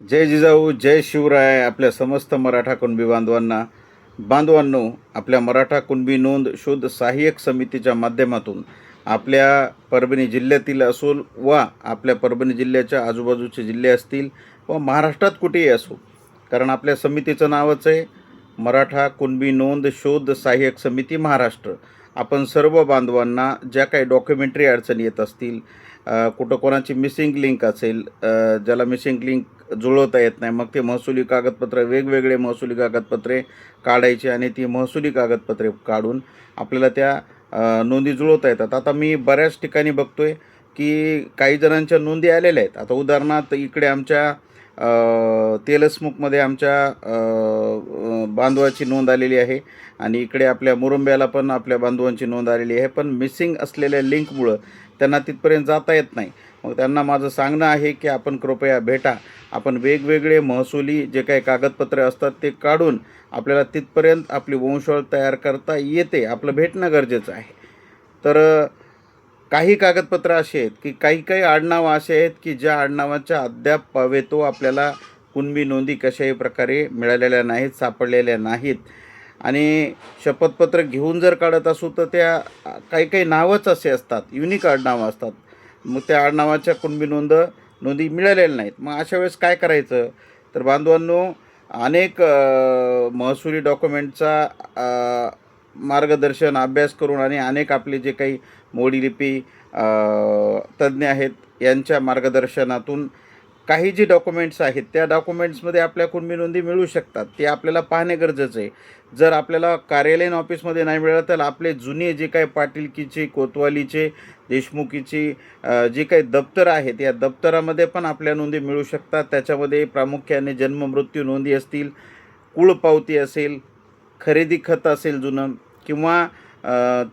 जय जिजाऊ जय शिवराय. आपल्या समस्त मराठा कुणबी बांधवांनो, आपल्या मराठा कुणबी नोंद शोध सहाय्यक समितीच्या माध्यमातून आपल्या परभणी जिल्ह्यातील असो वा आपल्या परभणी जिल्ह्याच्या आजूबाजूचे जिल्हे असतील व महाराष्ट्रात कुठेही असो, कारण आपल्या समितीचं नावच आहे मराठा कुणबी नोंद शोध सहाय्यक समिती महाराष्ट्र. आपण सर्व बांधवांना ज्या काही डॉक्युमेंटरी अडचणी येत असतील, कुठं कोणाची मिसिंग लिंक असेल, ज्याला मिसिंग लिंक जुळवता येत नाही, मग ते महसुली कागदपत्र वेगवेगळे महसुली कागदपत्रे काढायची आणि ती महसुली कागदपत्रे काढून आपल्याला त्या नोंदी जुळवता येतात. आता मी बऱ्याच ठिकाणी बघतोय की काही जणांच्या नोंदी आलेल्या आहेत. आता उदाहरणार्थ इकडे आमच्या तेलसमुखमध्ये आमच्या बांधवाची नोंद आलेली आहे आणि इकडे आपल्या मुरुंब्याला पण आपल्या बांधवांची नोंद आलेली आहे, पण मिसिंग असलेल्या लिंकमुळं त्यांना तिथपर्यंत जाता येत नाही. मग त्यांना माझं सांगणं आहे की आपण कृपया भेटा. आपण वेगवेगळे महसुली जे काही कागदपत्रे असतात ते काढून आपल्याला तिथपर्यंत आपली वंशावळ तयार करता येते. आपलं भेटणं गरजेचं आहे. तर काही कागदपत्र असे आहेत की काही आडनावं असे आहेत की ज्या आडनावाच्या अद्याप पावेतो आपल्याला कुणबी नोंदी कशाही प्रकारे मिळालेल्या नाहीत, सापडलेल्या नाहीत. आणि शपथपत्र घेऊन जर काढत असू तर त्या काही नावच असे असतात, युनिक आडनावं असतात. मग त्या आडनावाच्या कुणबी नोंदी मिळालेल्या नाहीत. मग अशा वेळेस काय करायचं? तर बांधवांनो, अनेक महसुली डॉक्युमेंटचा मार्गदर्शन अभ्यास करून आणि अनेक आपले जे काही मोडीलिपी तज्ज्ञ आहेत यांच्या मार्गदर्शनातून काही जी डॉक्युमेंट्स आहेत त्या डॉक्युमेंट्समध्ये आपल्या कुणबी नोंदी मिळू शकतात. ते आपल्याला पाहणे गरजेचं आहे. जर आपल्याला कार्यालयीन ऑफिसमध्ये नाही मिळालं तर आपले जुने जे काही पाटीलकीचे, कोतवालीचे, देशमुखीची जी काही दप्तर आहेत या दप्तरामध्ये पण आपल्या नोंदी मिळू शकतात. त्याच्यामध्ये प्रामुख्याने जन्म मृत्यू नोंदी असतील, कुळपावती असेल, खरेदी खत असेल जुनं, किंवा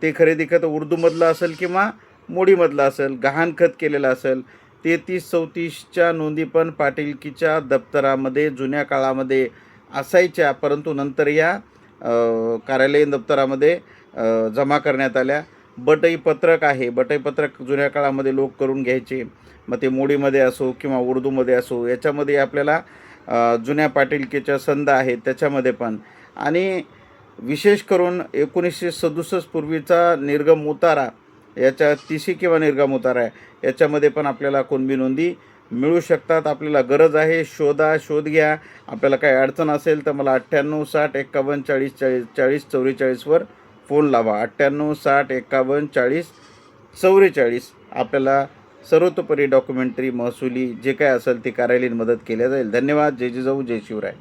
ते खरेदी खत उर्दूमधलं असेल किंवा मोडीमधलं असेल, गहाणखत केलेलं असेल, 33-34च्या नोंदी पण पाटीलकीच्या दप्तरामध्ये जुन्या काळामध्ये असायच्या, परंतु नंतर या कार्यालयीन दप्तरामध्ये जमा करण्यात आल्या. बटई पत्रक आहे, बटई पत्रक जुन्या काळामध्ये लोक करून घ्यायचे. मग ते मोडीमध्ये असो किंवा उर्दूमध्ये असो, याच्यामध्ये आपल्याला जुन्या पाटीलकीच्या संद आहेत त्याच्यामध्ये पण. आणि विशेष करून 1967 पूर्वीचा निर्गम उतारा, याच्या तिशी किंवा निर्गम उतारा आहे, याच्यामध्ये पण आपल्याला कुणबी नोंदी मिळू शकतात. आपल्याला गरज आहे, शोध घ्या. आपल्याला काही अडचण असेल तर मला 98 60 51 40 40 44वर फोन लावा. 98 60 51 40 44. आपल्याला सर्वतोपरी डॉक्युमेंटरी महसुली जे काय असेल ते कार्यालयीन मदत केली जाईल. धन्यवाद. जय जिजाऊ जय शिवराय.